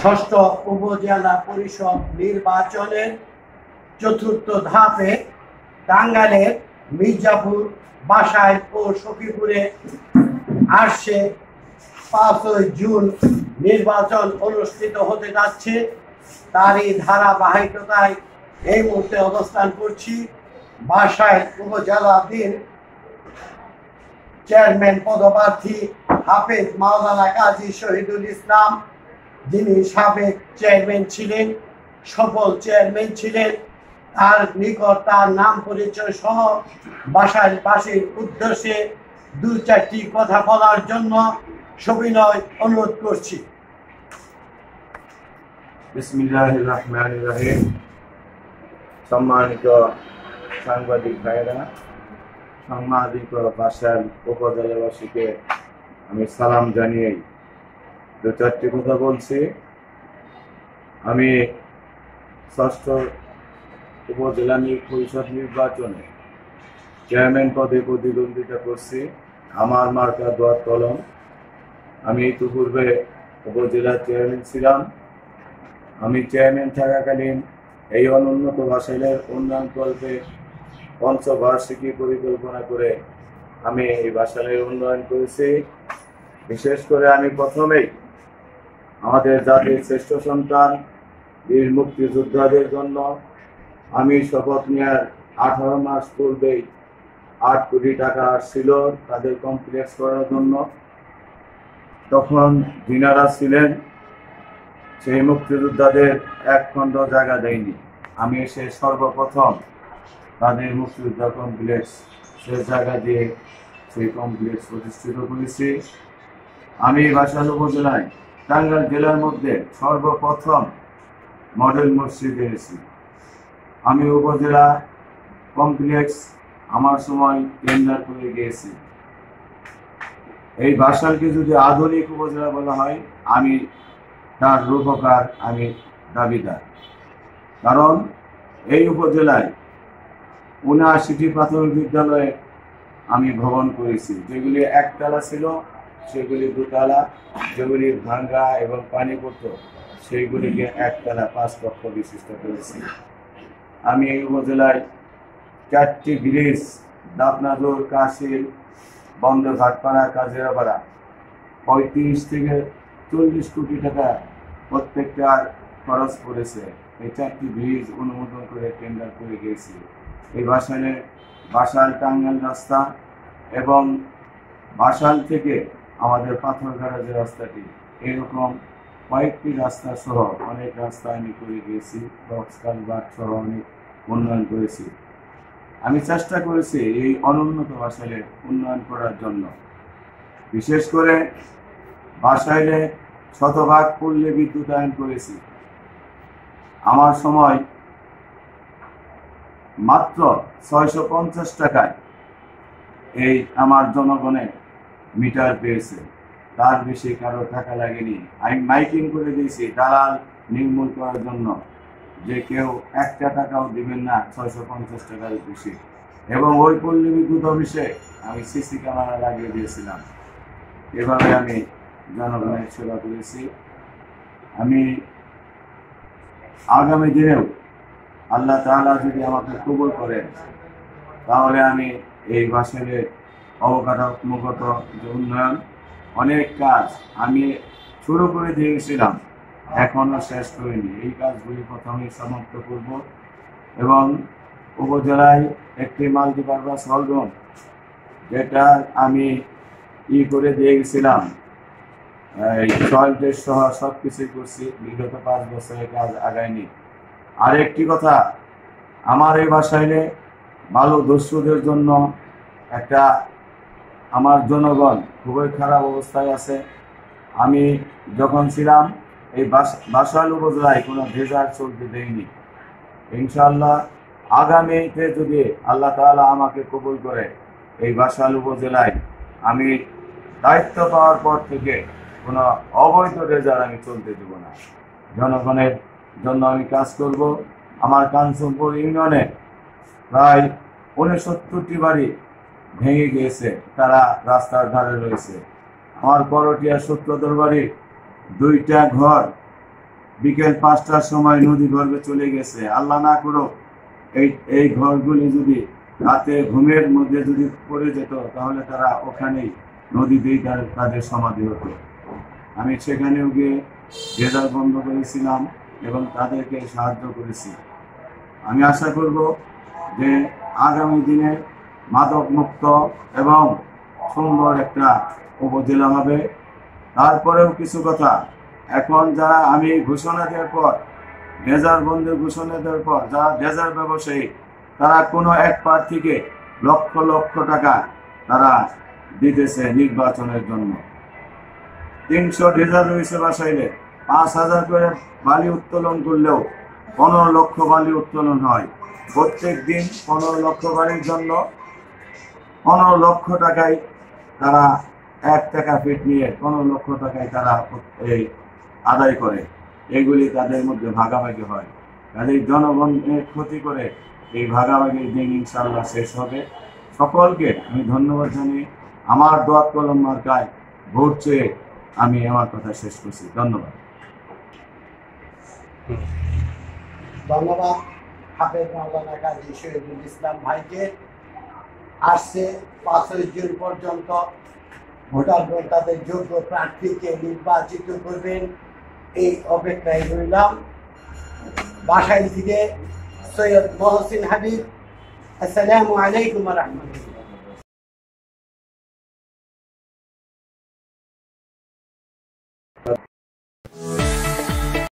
ষষ্ঠ উপজেলা পরিষদ নির্বাচনের চতুর্থ ধাপে টাঙ্গাইলের মির্জাপুর, বাসাইল ও সখীপুরে আসছে 5ই জুন নির্বাচন অনুষ্ঠিত হতে যাচ্ছে। তারই ধারাবাহিকতায় এই মুহূর্তে অবস্থান করছি বাসাইল উপজেলাধীন চেয়ারম্যান পদপ্রার্থী হাফেজ মাওলানা কাজী শহীদুল ইসলাম, যিনি সাবেক চেয়ারম্যান ছিলেন, সফল চেয়ারম্যান ছিলেন। তার নিকট তার নাম পরিচয় সহ বাসাইলবাসীর উদ্দেশ্যে দু চারটি কথা বলার জন্য সবিনয় অনুরোধ করছি। বিসমিল্লাহির রহমানির রহিম। সম্মানিত সাংবাদিক ভাইরা, সম্মানিত বাসাইল উপজেলাবাসীকে আমি সালাম জানিয়ে দু চারটি কথা বলছি। আমি ষষ্ঠ উপজেলা পরিষদ নির্বাচনে চেয়ারম্যান পদে প্রতিদ্বন্দ্বিতা করছি। আমার মার্কা দোয়ার কলম। আমি ইতিপূর্বে উপজেলা চেয়ারম্যান ছিলাম। আমি চেয়ারম্যান থাকাকালীন এই অনুন্নত বাসাইলের উন্নয়ন কল্পে পঞ্চবার্ষিকী পরিকল্পনা করে আমি এই বাসাইলের উন্নয়ন করেছি। বিশেষ করে আমি প্রথমেই আমাদের জাতির শ্রেষ্ঠ সন্তান বীর মুক্তিযোদ্ধাদের জন্য আমি শপথ নেওয়ার 18 মাস পূর্বেই 8 কোটি টাকা আসছিল তাদের কমপ্লেক্স করার জন্য। তখন যিনারা ছিলেন সেই মুক্তিযোদ্ধাদের এক খণ্ড জায়গা দেয়নি। আমি এসে সর্বপ্রথম তাদের মুক্তিযোদ্ধা কমপ্লেক্স সে জায়গা দিয়ে সেই কমপ্লেক্স প্রতিষ্ঠিত করেছি। আমি বাসাইল উপজেলায় টাঙ্গাইল জেলার মধ্যে সর্বপ্রথম মডেল মসজিদ এনেছি। আমি উপজেলা কমপ্লেক্স আমার সময় টেন্ডার করে গিয়েছি। এই বাসাইলকে যদি আধুনিক উপজেলা বলা হয়, আমি তার রূপকার, আমি দাবিদার। কারণ এই উপজেলায় 79টি প্রাথমিক বিদ্যালয়ে আমি ভবন করেছি। যেগুলি একতলা ছিল সেগুলি দুতলা, যেগুলি ভাঙ্গা এবং পানি পড়ত সেইগুলিকে একতলা 5 কক্ষ বিশিষ্ট করেছি। আমি এই উপজেলায় 4টি ব্রিজ, দাপনাদুর, কাশিল, বন্ধ ঘাটপাড়া, কাজিরাপাড়া 35 থেকে 40 কোটি টাকা প্রত্যেকটার খরচ পড়েছে। এই 4টি ব্রিজ অনুমোদন করে টেন্ডার করে গিয়েছি। এই বাসাইল টাঙ্গাইল রাস্তা এবং বাসাইল থেকে আমাদের পাথরঘাটা যে রাস্তাটি, এরকম কয়েকটি রাস্তা সহ অনেক রাস্তা আমি করে গিয়েছি। বক্স কালভার্ট সহ অনেক উন্নয়ন করেছি। আমি চেষ্টা করেছি এই অনুন্নত বাসাইলের উন্নয়ন করার জন্য। বিশেষ করে বাসাইলে শতভাগ পল্লী বিদ্যুতায়ন করেছি। আমার সময় মাত্র 650 টাকায় এই আমার জনগণে মিটার পেয়েছে। তার বেশি কারো টাকা লাগেনি। আমি মাইকিং করে দিয়েছি দালাল নির্মূল করার জন্য, যে কেউ 1 টাকাও দিবেন না 650 টাকার বেশি। এবং ওই পল্লী বিদ্যুৎ অফিসে আমি সিসি ক্যামেরা লাগিয়ে দিয়েছিলাম। এভাবে আমি জনগণের সেবা করেছি। আমি আগামী দিনেও আল্লাহ তাআলা যদি আমাকে কবুল করেন, তাহলে আমি এই বাসাইলের অবকাঠামোগত যে উন্নয়ন, অনেক কাজ আমি শুরু করে দিয়েছিলাম, এখনো শেষ করিনি। এই কাজগুলি প্রথমেই সমাপ্ত করব। এবং উপজেলায় একটি মাল্টিপারপাস হলরুম, যেটা আমি করে দিয়ে গেছিলাম, এই সয়েল টেস্ট সহ সব কিছুই করছি। বিগত 5 বছরের কাজ আগায়নি। আর একটি কথা, আমার এই বাসাইলে ভালো দস্যুদের জন্য একটা, আমার জনগণ খুবই খারাপ অবস্থায় আছে। আমি যখন ছিলাম এই বাসাইল উপজেলায় কোনো ভেজাল চলতে দেয়নি। ইনশাআল্লাহ আগামীতে যদি আল্লাহ তাআলা আমাকে কবুল করে, এই বাসাইল উপজেলায় আমি দায়িত্ব পাওয়ার পর থেকে কোনো অবৈধ রেজাল্ট আমি চলতে দেব না। জনগণের জন্য আমি কাজ করব। আমার কাঞ্চনপুর ইউনিয়নে প্রায় 69টি বাড়ি ভেঙে গিয়েছে, তারা রাস্তার ধারে রয়েছে। আমার করটিয়া সূত্রধর বাড়ির 2টা ঘর বিকেল 5টার সময় নদী গর্ভে চলে গেছে। আল্লাহ না করুক এই ঘরগুলি যদি রাতে ঘুমের মধ্যে যদি পড়ে যেত, তাহলে তারা ওখানেই নদীতেই তাদের সমাধি হতো। আমি সেখানেও গিয়ে গেজার বন্ধ করেছিলাম এবং তাদেরকে সাহায্য করেছি। আমি আশা করব যে আগামী দিনে মাদক মুক্ত এবং সুন্দর একটা উপজেলা হবে। তারপরেও কিছু কথা, এখন যারা আমি ঘোষণা দেওয়ার পর, গেজার বন্ধের ঘোষণা দেওয়ার পর যারা গেজার ব্যবসায়ী, তারা কোনো এক প্রার্থীকে লক্ষ লক্ষ টাকা তারা দিতেছে নির্বাচনের জন্য। 300 ডেজার রয়েছে বাসাইলে, 5000 করে বালি উত্তোলন করলেও 15 লক্ষ বালি উত্তোলন হয়। প্রত্যেক দিন 15 লক্ষ বালির জন্য 15 লক্ষ টাকায় তারা 1 টাকা ফিট নিয়ে 15 লক্ষ টাকায় তারা এই আদায় করে। এগুলি তাদের মধ্যে ভাগাভাগি হয়। তাদের জনগণের ক্ষতি করে এই ভাগাভাগির দিন ইনশাআল্লাহ শেষ হবে। সকলকে আমি ধন্যবাদ জানিয়ে আমার দোয়াত কলম মার্কায় ভোট চেয়ে আমি আমার কথা শেষ করছি। ধন্যবাদ। ধন্যবাদ হাফেজ মাওলানা কাজী শহীদুল ইসলাম ভাইকে। আসছে 5 জুন পর্যন্ত ভোটারগণ তাদের যোগ্য প্রার্থীকে নির্বাচিত করবেন, এই অপেক্ষায় রইলাম। বাসাইল থেকে সৈয়দ মহসিন হাবিব। আসসালামু আলাইকুম ওয়া রাহমাতুল্লাহ।